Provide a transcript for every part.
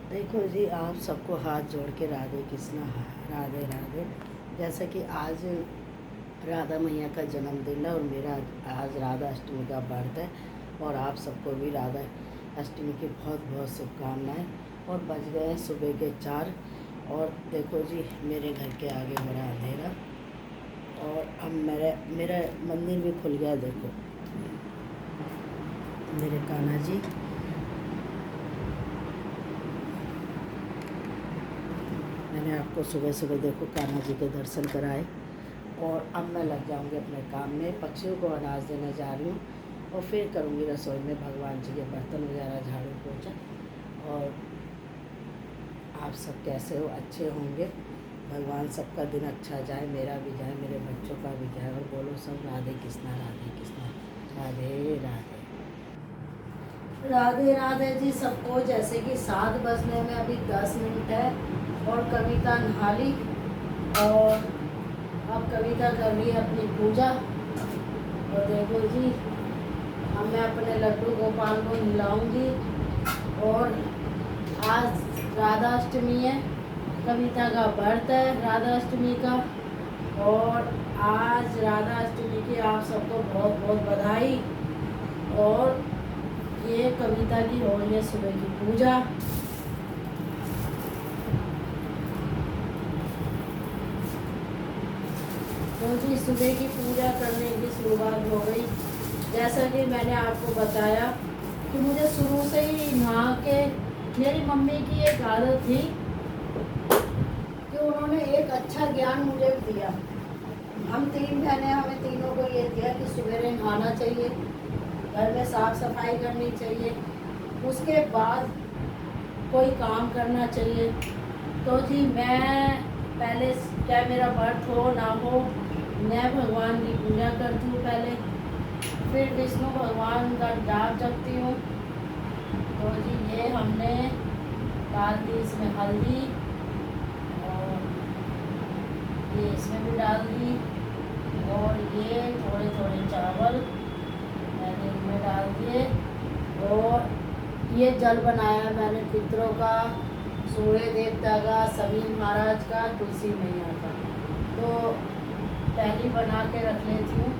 देखो जी, आप सबको हाथ जोड़ के राधे कृष्णा, राधे राधे। जैसा कि आज राधा मैया का जन्मदिन है और मेरा आज राधा अष्टमी का व्रत है, और आप सबको भी राधा अष्टमी की बहुत बहुत शुभकामनाएं। और बज गए हैं सुबह के 4। और देखो जी, मेरे घर के आगे हो रहा अंधेरा, और अब मेरा मंदिर भी खुल गया। देखो मेरे कान्हा जी, मैंने आपको सुबह सुबह देखो कान्हा जी के दर्शन कराए। और अब मैं लग जाऊंगी अपने काम में, पक्षियों को अनाज देने जा रही हूँ, और फिर करूँगी रसोई में भगवान जी के बर्तन वगैरह झाड़ू पोछा। और आप सब कैसे हो? अच्छे होंगे। भगवान सबका दिन अच्छा जाए, मेरा भी जाए, मेरे बच्चों का भी जाए। और बोलो सब राधे कृष्णा, राधे कृष्णा, राधे राधे, राधे राधे जी सबको। जैसे कि 7 बजने में अभी 10 मिनट है, और कविता नहा ली, और अब कविता कर रही है अपनी पूजा। और देखो जी, अब मैं अपने लड्डू गोपाल को हिलाऊंगी। और आज राधा अष्टमी है, कविता का व्रत है राधा अष्टमी का। और आज राधा अष्टमी की आप सबको बहुत बहुत बधाई। और ये कविता की हो रही है सुबह की पूजा। तो जी सुबह की पूजा करने की शुरुआत हो गई। जैसा कि मैंने आपको बताया कि मुझे शुरू से ही नहा के, मेरी मम्मी की एक आदत थी कि उन्होंने एक अच्छा ज्ञान मुझे दिया। हम 3 बहनें, हमें तीनों को ये दिया कि सवेरे नहाना चाहिए, घर में साफ सफाई करनी चाहिए, उसके बाद कोई काम करना चाहिए। तो जी मैं पहले, चाहे मेरा व्रत हो ना हो, मैं भगवान की पूजा करती हूँ पहले, फिर विष्णु भगवान का जाप जपती हूँ। तो जी ये हमने डाल दी इसमें हल्दी, और ये इसमें भी डाल दी, और ये थोड़े थोड़े चावल मैंने इनमें डाल दिए। और ये जल बनाया मैंने पितरों का, सूर्य देवता का, सभी महाराज का, तुलसी मैया का। तो पहली बना के रख लेती हूँ।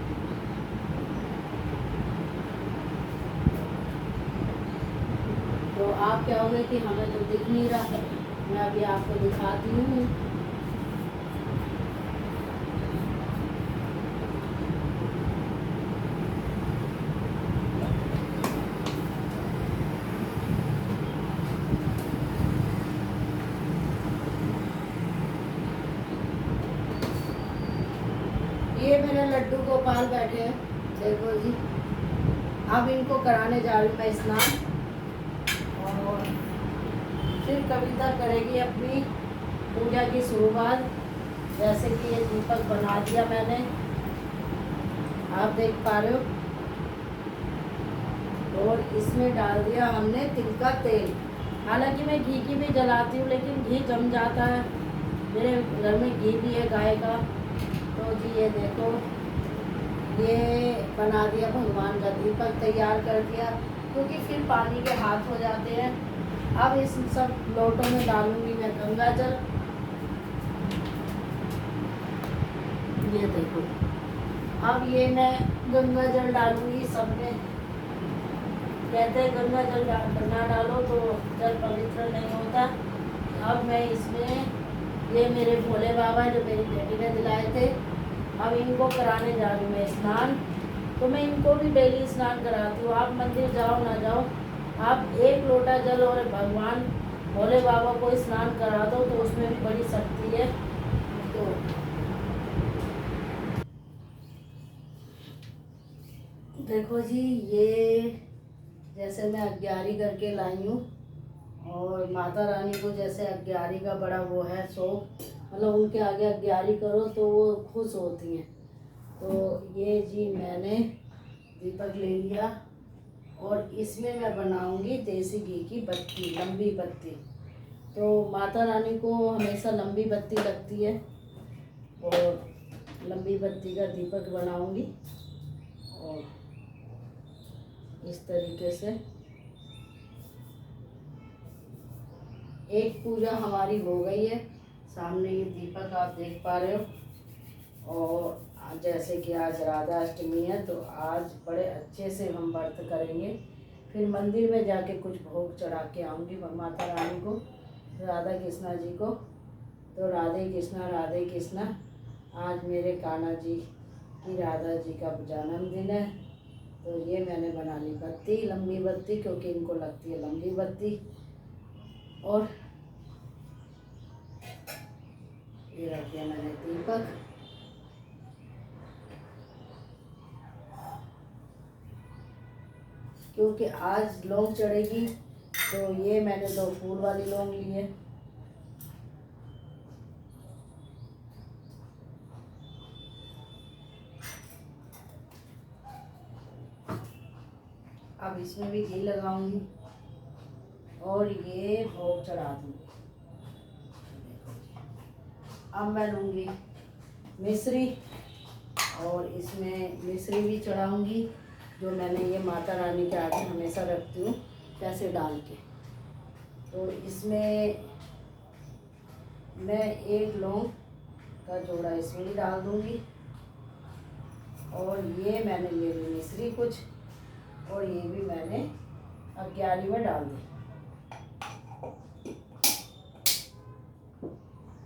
तो आप कहोगे कि हमें तो दिख नहीं रहा है, मैं अभी आपको दिखाती हूँ। ये मेरे लड्डू गोपाल बैठे हैं, देखो जी। अब इनको कराने जा रही हूँ मैं स्नान, और फिर कविता करेगी अपनी पूजा की शुरुआत। जैसे कि ये दीपक बना दिया मैंने, आप देख पा रहे हो। और इसमें डाल दिया हमने तिल का तेल। हालांकि मैं घी की भी जलाती हूँ, लेकिन घी जम जाता है, मेरे घर में घी भी है गाय का। तो जी ये देखो, ये बना दिया भगवान का दीपक, तैयार कर दिया, क्योंकि फिर पानी के हाथ हो जाते हैं। अब इस सब लोटों में डालूंगी मैं गंगा जल। ये देखो, अब ये मैं गंगा जल डालूंगी सब में। कहते हैं गंगा जल ना डालो तो जल पवित्र नहीं होता। अब मैं इसमें, ये मेरे भोले बाबा जो मेरी बेटी ने दिलाए थे, अब इनको कराने जा रही हूँ मैं स्नान। तो मैं इनको भी डेली स्नान कराती हूँ। आप मंदिर जाओ ना जाओ, आप 1 लोटा जल और भगवान भोले बाबा को स्नान करा दो, तो उसमें भी बड़ी शक्ति है। तो देखो जी, ये जैसे मैं अग्यारी करके लाई हूँ, और माता रानी को जैसे अग्यारी का बड़ा वो है शौक, मतलब उनके आगे अग्यारी करो तो वो खुश होती हैं। तो ये जी मैंने दीपक ले लिया, और इसमें मैं बनाऊंगी देसी घी की बत्ती, लंबी बत्ती। तो माता रानी को हमेशा लंबी बत्ती लगती है, और लंबी बत्ती का दीपक बनाऊंगी। और इस तरीके से एक पूजा हमारी हो गई है। सामने ये दीपक आप देख पा रहे हो। और जैसे कि आज राधा अष्टमी है तो आज बड़े अच्छे से हम व्रत करेंगे। फिर मंदिर में जाके कुछ भोग चढ़ा के आऊँगी माता रानी को, राधा कृष्णा जी को। तो राधे कृष्णा। आज मेरे कान्हा जी की राधा जी का जन्मदिन है। तो ये मैंने बना ली बत्ती, लंबी बत्ती, क्योंकि इनको लगती है लंबी बत्ती। और ये रख दिया मैंने दीपक। क्योंकि आज लौंग चढ़ेगी तो ये मैंने 2 फूल वाली लौंग ली है। अब इसमें भी घी लगाऊंगी और ये भोग चढ़ा दूंगी। अब मैं लूँगी मिश्री और इसमें मिश्री भी चढ़ाऊंगी, जो मैंने ये माता रानी के आगे हमेशा रखती हूँ पैसे डाल के। तो इसमें मैं 1 लौंग का जोड़ा इसमें भी डाल दूँगी। और ये मैंने ले ली मिश्री कुछ, और ये भी मैंने अब क्यारी में डाल दी।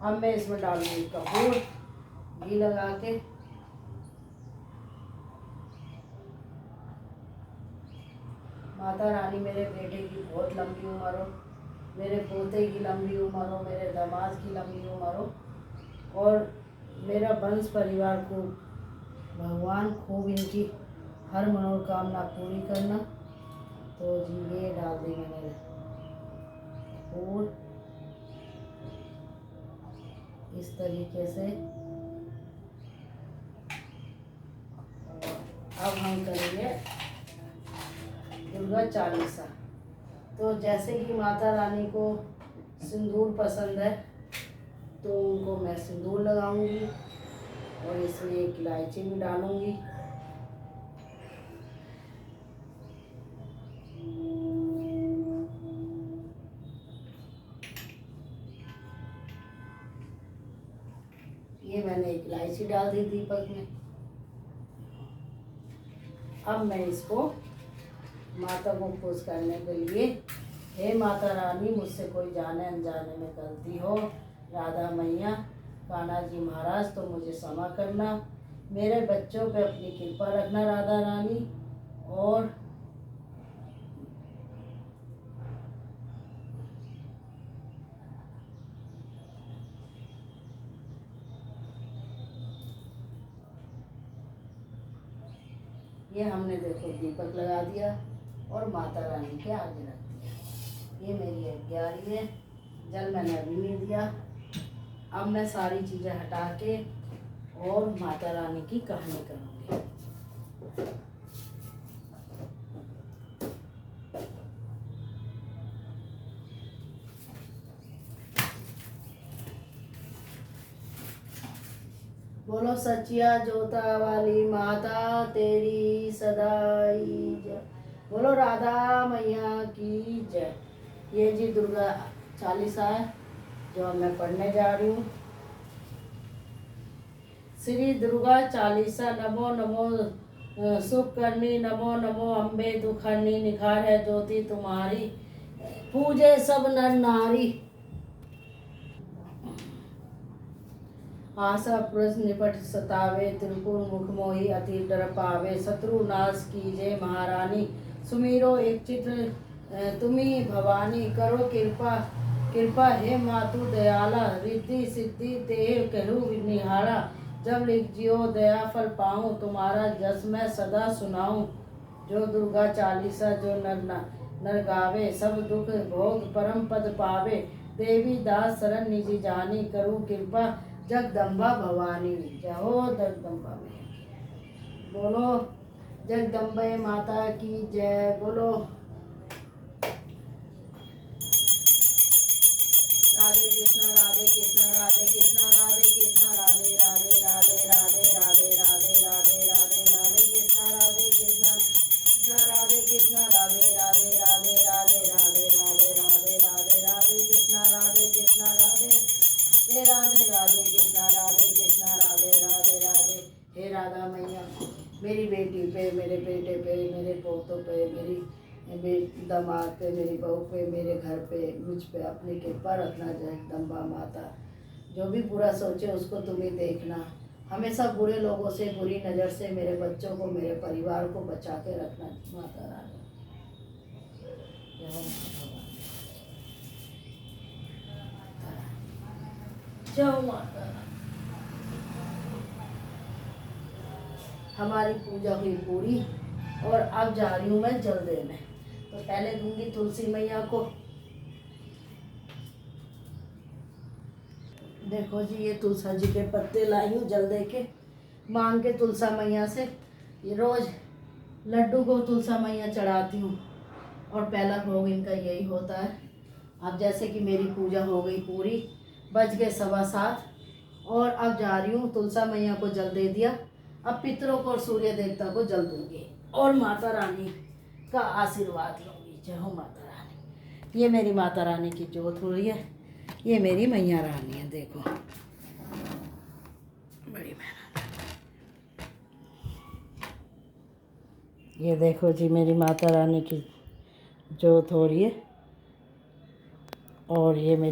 अब मैं इसमें डालूंगी कपूर, घी लगा के। माता रानी मेरे बेटे की बहुत लंबी उम्र हो, मेरे पोते की लंबी उम्र हो, मेरे दामाद की लंबी उम्र हो, और मेरा वंश परिवार को भगवान खूब इनकी हर मनोकामना पूरी करना। तो जी ये डाल दी मैंने फूल इस तरीके से। अब हम करेंगे दुर्गा चालीसा। तो जैसे कि माता रानी को सिंदूर पसंद है तो उनको मैं सिंदूर लगाऊंगी और इसमें 1 इलायची भी डालूंगी। ये मैंने 1 इलायची डाल दी दीपक में। अब मैं इसको माता को खुश करने के लिए, हे माता रानी, मुझसे कोई जाने अनजाने में गलती हो, राधा मैया, कान्हा जी महाराज, तो मुझे क्षमा करना। मेरे बच्चों पे अपनी कृपा रखना राधा रानी। और ये हमने देखो दीपक लगा दिया और माता रानी के आगे रख दिया। ये मेरी 11 है। जल मैंने अभी नहीं दिया। अब मैं सारी चीज़ें हटा के और माता रानी की कहानी करूँगी। बोलो सचिया जोता वाली माता तेरी सदाई जय। बोलो राधा मैया की जय। ये जी दुर्गा चालीसा है जो मैं पढ़ने जा रही हूँ। श्री दुर्गा चालीसा। नमो नमो सुख करनी, नमो नमो अम्बे दुखहरनी, निखार है ज्योति तुम्हारी, पूजे सब नर नारी। आशा पुरुष निपट सतावे, त्रिपुर मुख मोही अति डर पावे, शत्रु नाश कीजे महारानी, सुमीरो एक चित्र तुम्ही भवानी, करो कृपा हे मातु दयाला, रिद्धि सिद्धि तेह कहु निहारा, जब लिख जियो दया फल पाऊँ, तुम्हारा जस मैं सदा सुनाऊँ। जो दुर्गा चालीसा जो नर गावे, सब दुख भोग परम पद पावे, देवी दास शरण निज जानी, करूँ कृपा जगदम्बा भवानी। जय हो जगदम्बा में। बोलो जगदम्बे माता की जय। बोलो राधे कृष्णा राधे कृष्णा राधे कृष्णा राधे कृष्णा राधे राधे राधे राधे राधे राधे राधे राधे राधे कृष्णा राधे कृष्णा राधे कृष्णा राधे राधे राधे राधे राधे राधे राधे राधे राधे कृष्णा मेरी बेटी पे, मेरे बेटे पे, मेरे पोतों पे, मेरी दामाद पे, मेरी बहू पे, मेरे घर पे, मुझ पे अपनी कृपा रखना जगदम्बा माता। जो भी बुरा सोचे उसको तुम ही देखना। हमेशा बुरे लोगों से, बुरी नज़र से मेरे बच्चों को, मेरे परिवार को बचा के रखना माता रानी। जय हो माता रानी। जय हो माता रानी। हमारी पूजा हुई पूरी और अब जा रही हूँ मैं जल देने। तो पहले दूंगी तुलसी मैया को। देखो जी, ये तुलसा जी के पत्ते लाई हूँ जल दे के, मांग के तुलसा मैया से। ये रोज़ लड्डू को तुलसा मैया चढ़ाती हूँ और पहला भोग इनका यही होता है। अब जैसे कि मेरी पूजा हो गई पूरी, बज गए 7:15 और अब जा रही हूँ तुलसा मैया को जल दे दिया। अब पितरों को और सूर्य देवता को जल दूंगी और माता रानी का आशीर्वाद लूँगी। जय हो माता रानी। ये मेरी माता रानी की जोत हो रही है, ये मेरी मैया रानी है। देखो बड़ी मेहनत, ये देखो जी मेरी माता रानी की जोत हो रही है और ये मेरी